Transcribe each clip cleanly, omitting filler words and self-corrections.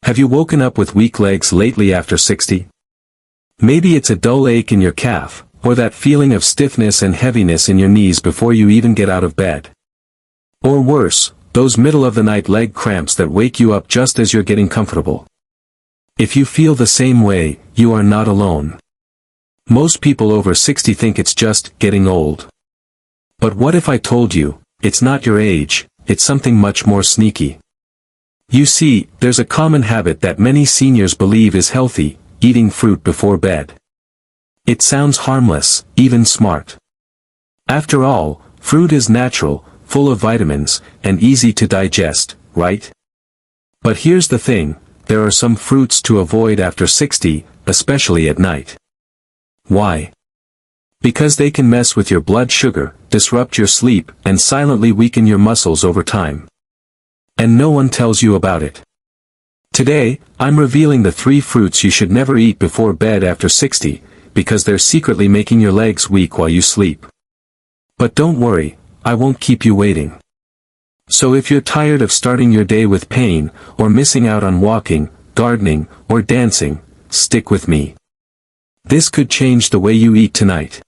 Have you woken up with weak legs lately after 60? Maybe it's a dull ache in your calf, or that feeling of stiffness and heaviness in your knees before you even get out of bed. Or worse, those middle-of-the-night leg cramps that wake you up just as you're getting comfortable. If you feel the same way, you are not alone. Most people over 60 think it's just getting old. But what if I told you, it's not your age, it's something much more sneaky? You see, there's a common habit that many seniors believe is healthy: eating fruit before bed. It sounds harmless, even smart. After all, fruit is natural, full of vitamins, and easy to digest, right? But here's the thing, there are some fruits to avoid after 60, especially at night. Why? Because they can mess with your blood sugar, disrupt your sleep, and silently weaken your muscles over time. And no one tells you about it. Today, I'm revealing the 3 fruits you should never eat before bed after 60, because they're secretly making your legs weak while you sleep. But don't worry, I won't keep you waiting. So if you're tired of starting your day with pain, or missing out on walking, gardening, or dancing, stick with me. This could change the way you eat tonight.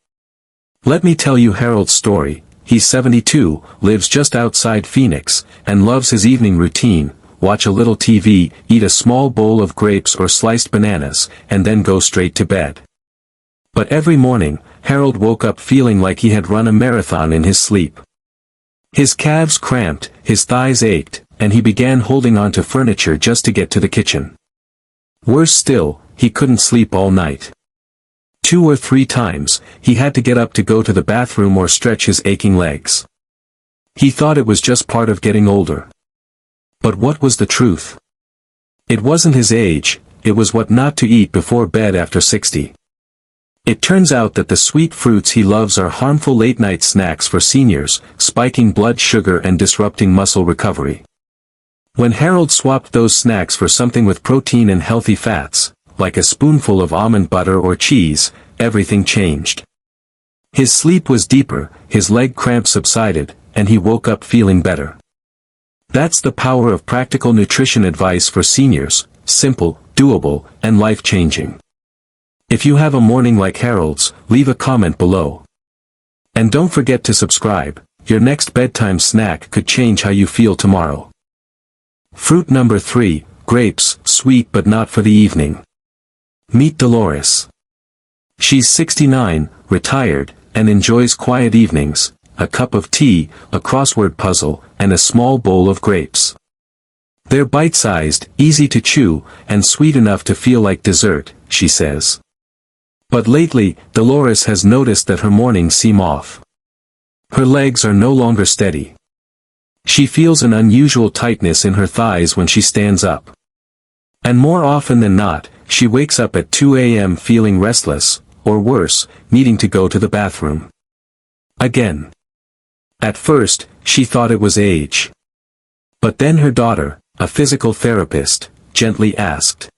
Let me tell you Harold's story. He's 72, lives just outside Phoenix, and loves his evening routine: watch a little TV, eat a small bowl of grapes or sliced bananas, and then go straight to bed. But every morning, Harold woke up feeling like he had run a marathon in his sleep. His calves cramped, his thighs ached, and he began holding on to furniture just to get to the kitchen. Worse still, he couldn't sleep all night. 2 or 3 times, he had to get up to go to the bathroom or stretch his aching legs. He thought it was just part of getting older. But what was the truth? It wasn't his age, it was what not to eat before bed after 60. It turns out that the sweet fruits he loves are harmful late-night snacks for seniors, spiking blood sugar and disrupting muscle recovery. When Harold swapped those snacks for something with protein and healthy fats, like a spoonful of almond butter or cheese, everything changed. His sleep was deeper, his leg cramps subsided, and he woke up feeling better. That's the power of practical nutrition advice for seniors: simple, doable, and life-changing. If you have a morning like Harold's, leave a comment below. And don't forget to subscribe. Your next bedtime snack could change how you feel tomorrow. Fruit number 3, grapes, sweet but not for the evening. Meet Dolores. She's 69, retired, and enjoys quiet evenings, a cup of tea, a crossword puzzle, and a small bowl of grapes. They're bite-sized, easy to chew, and sweet enough to feel like dessert, she says. But lately, Dolores has noticed that her mornings seem off. Her legs are no longer steady. She feels an unusual tightness in her thighs when she stands up. And more often than not, she wakes up at 2 a.m. feeling restless, or worse, needing to go to the bathroom. Again. At first, she thought it was age. But then her daughter, a physical therapist, gently asked,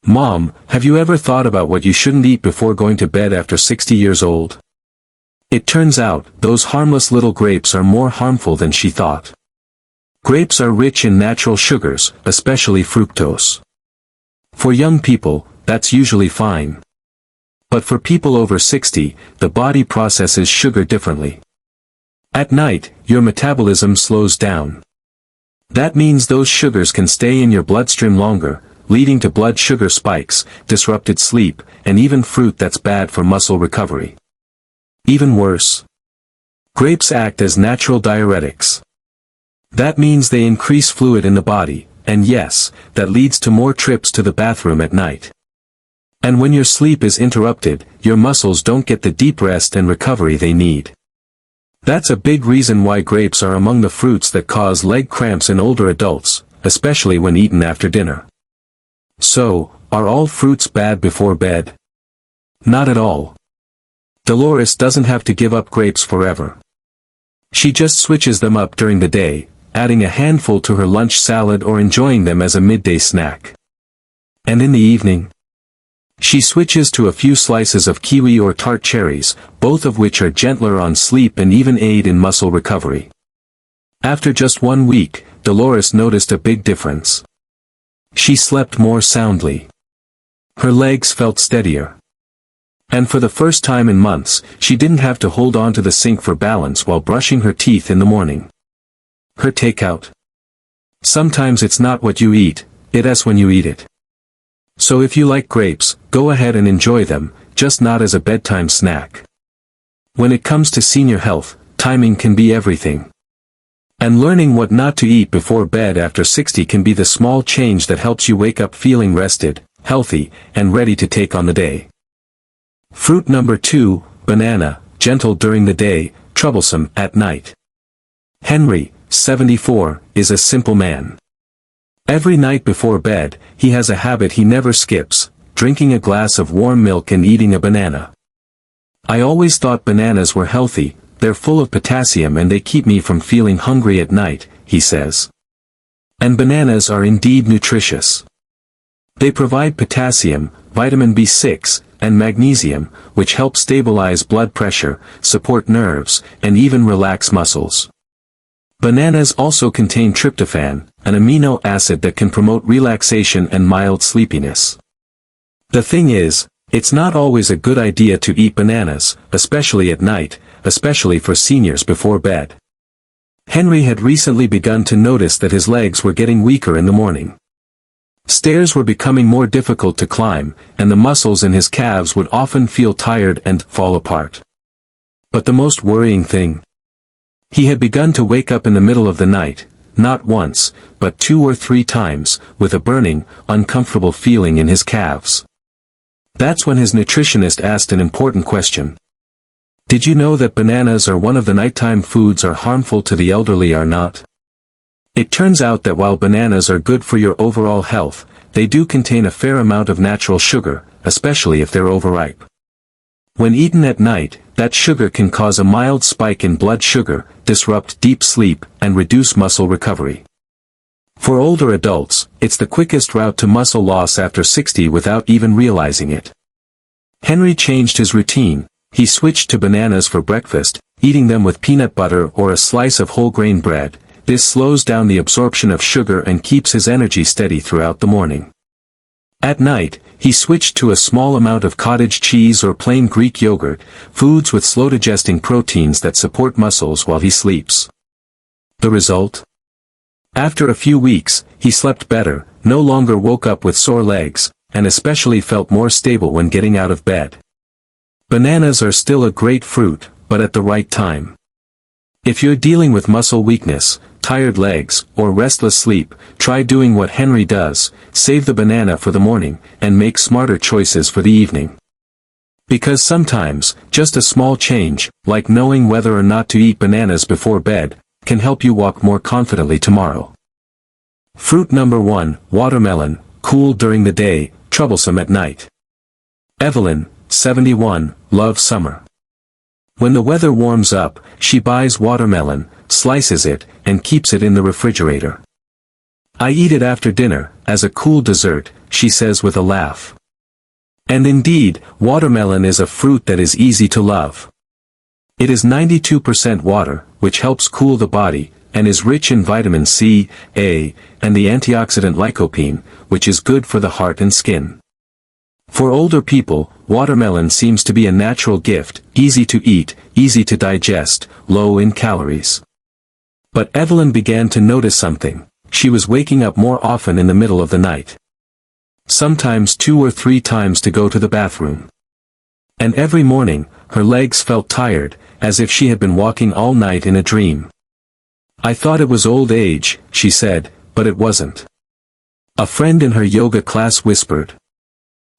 "Mom, have you ever thought about what you shouldn't eat before going to bed after 60 years old?" It turns out, those harmless little grapes are more harmful than she thought. Grapes are rich in natural sugars, especially fructose. For young people, that's usually fine. But for people over 60, the body processes sugar differently. At night, your metabolism slows down. That means those sugars can stay in your bloodstream longer, leading to blood sugar spikes, disrupted sleep, and even fruit that's bad for muscle recovery. Even worse. Grapes act as natural diuretics. That means they increase fluid in the body, and yes, that leads to more trips to the bathroom at night. And when your sleep is interrupted, your muscles don't get the deep rest and recovery they need. That's a big reason why grapes are among the fruits that cause leg cramps in older adults, especially when eaten after dinner. So, are all fruits bad before bed? Not at all. Dolores doesn't have to give up grapes forever. She just switches them up during the day, adding a handful to her lunch salad or enjoying them as a midday snack. And in the evening, she switches to a few slices of kiwi or tart cherries, both of which are gentler on sleep and even aid in muscle recovery. After just 1 week, Dolores noticed a big difference. She slept more soundly. Her legs felt steadier. And for the first time in months, she didn't have to hold on to the sink for balance while brushing her teeth in the morning. Her takeout. Sometimes it's not what you eat, it's when you eat it. So if you like grapes, go ahead and enjoy them, just not as a bedtime snack. When it comes to senior health, timing can be everything. And learning what not to eat before bed after 60 can be the small change that helps you wake up feeling rested, healthy, and ready to take on the day. Fruit number 2, banana, gentle during the day, troublesome at night. Henry, 74, is a simple man. Every night before bed, he has a habit he never skips, drinking a glass of warm milk and eating a banana. I always thought bananas were healthy, they're full of potassium and they keep me from feeling hungry at night, he says. And bananas are indeed nutritious. They provide potassium, vitamin B6, and magnesium, which help stabilize blood pressure, support nerves, and even relax muscles. Bananas also contain tryptophan, an amino acid that can promote relaxation and mild sleepiness. The thing is, it's not always a good idea to eat bananas, especially at night, especially for seniors before bed. Henry had recently begun to notice that his legs were getting weaker in the morning. Stairs were becoming more difficult to climb, and the muscles in his calves would often feel tired and fall apart. But the most worrying thing? He had begun to wake up in the middle of the night, not once, but 2 or 3 times, with a burning, uncomfortable feeling in his calves. That's when his nutritionist asked an important question. Did you know that bananas are one of the nighttime foods are harmful to the elderly or not? It turns out that while bananas are good for your overall health, they do contain a fair amount of natural sugar, especially if they're overripe. When eaten at night, that sugar can cause a mild spike in blood sugar, disrupt deep sleep, and reduce muscle recovery. For older adults, it's the quickest route to muscle loss after 60 without even realizing it. Henry changed his routine. He switched to bananas for breakfast, eating them with peanut butter or a slice of whole grain bread. This slows down the absorption of sugar and keeps his energy steady throughout the morning. At night, he switched to a small amount of cottage cheese or plain Greek yogurt, foods with slow-digesting proteins that support muscles while he sleeps. The result? After a few weeks, he slept better, no longer woke up with sore legs, and especially felt more stable when getting out of bed. Bananas are still a great fruit, but at the right time. If you're dealing with muscle weakness, tired legs, or restless sleep, try doing what Henry does, save the banana for the morning, and make smarter choices for the evening. Because sometimes, just a small change, like knowing whether or not to eat bananas before bed, can help you walk more confidently tomorrow. Fruit number 1, watermelon, cool during the day, troublesome at night. Evelyn, 71, loves summer. When the weather warms up, she buys watermelon, slices it, and keeps it in the refrigerator. I eat it after dinner, as a cool dessert, she says with a laugh. And indeed, watermelon is a fruit that is easy to love. It is 92% water, which helps cool the body, and is rich in vitamin C, A, and the antioxidant lycopene, which is good for the heart and skin. For older people, watermelon seems to be a natural gift, easy to eat, easy to digest, low in calories. But Evelyn began to notice something. She was waking up more often in the middle of the night. Sometimes 2 or 3 times to go to the bathroom. And every morning, her legs felt tired, as if she had been walking all night in a dream. I thought it was old age, she said, but it wasn't. A friend in her yoga class whispered.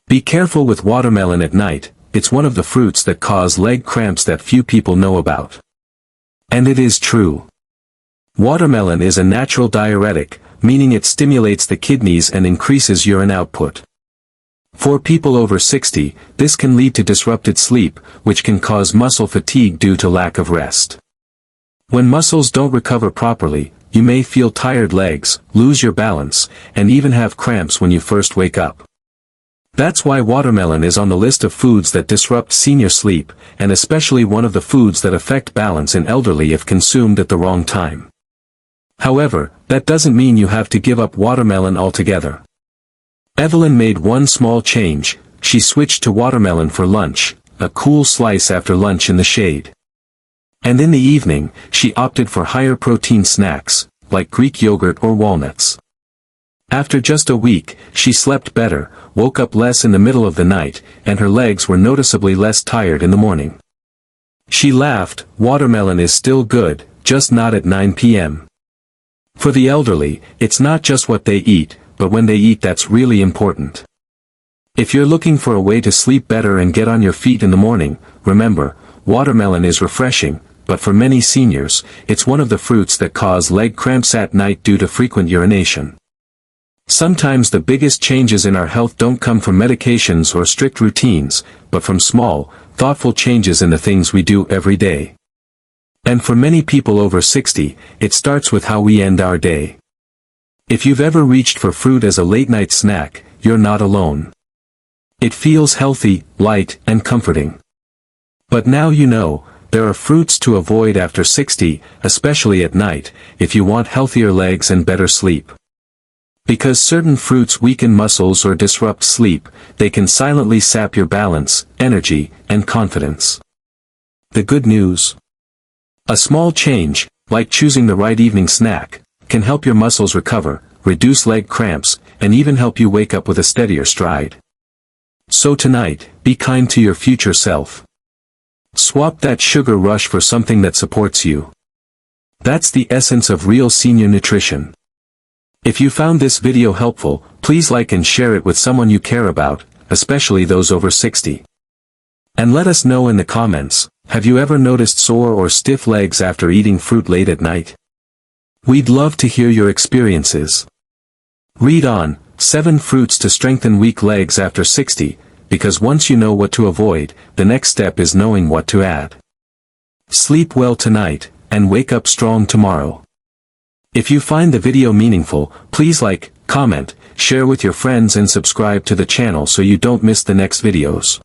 Be careful with watermelon at night, it's one of the fruits that cause leg cramps that few people know about. And it is true. Watermelon is a natural diuretic, meaning it stimulates the kidneys and increases urine output. For people over 60, this can lead to disrupted sleep, which can cause muscle fatigue due to lack of rest. When muscles don't recover properly, you may feel tired legs, lose your balance, and even have cramps when you first wake up. That's why watermelon is on the list of foods that disrupt senior sleep, and especially one of the foods that affect balance in elderly if consumed at the wrong time. However, that doesn't mean you have to give up watermelon altogether. Evelyn made one small change. She switched to watermelon for lunch, a cool slice after lunch in the shade. And in the evening, she opted for higher protein snacks, like Greek yogurt or walnuts. After just a week, she slept better, woke up less in the middle of the night, and her legs were noticeably less tired in the morning. She laughed, "Watermelon is still good, just not at 9 p.m. For the elderly, it's not just what they eat, but when they eat that's really important. If you're looking for a way to sleep better and get on your feet in the morning, remember, watermelon is refreshing, but for many seniors, it's one of the fruits that cause leg cramps at night due to frequent urination. Sometimes the biggest changes in our health don't come from medications or strict routines, but from small, thoughtful changes in the things we do every day. And for many people over 60, it starts with how we end our day. If you've ever reached for fruit as a late-night snack, you're not alone. It feels healthy, light, and comforting. But now you know, there are fruits to avoid after 60, especially at night, if you want healthier legs and better sleep. Because certain fruits weaken muscles or disrupt sleep, they can silently sap your balance, energy, and confidence. The good news? A small change, like choosing the right evening snack, can help your muscles recover, reduce leg cramps, and even help you wake up with a steadier stride. So tonight, be kind to your future self. Swap that sugar rush for something that supports you. That's the essence of real senior nutrition. If you found this video helpful, please like and share it with someone you care about, especially those over 60. And let us know in the comments, have you ever noticed sore or stiff legs after eating fruit late at night? We'd love to hear your experiences. Read on, 7 fruits to strengthen weak legs after 60, because once you know what to avoid, the next step is knowing what to add. Sleep well tonight, and wake up strong tomorrow. If you find the video meaningful, please like, comment, share with your friends and subscribe to the channel so you don't miss the next videos.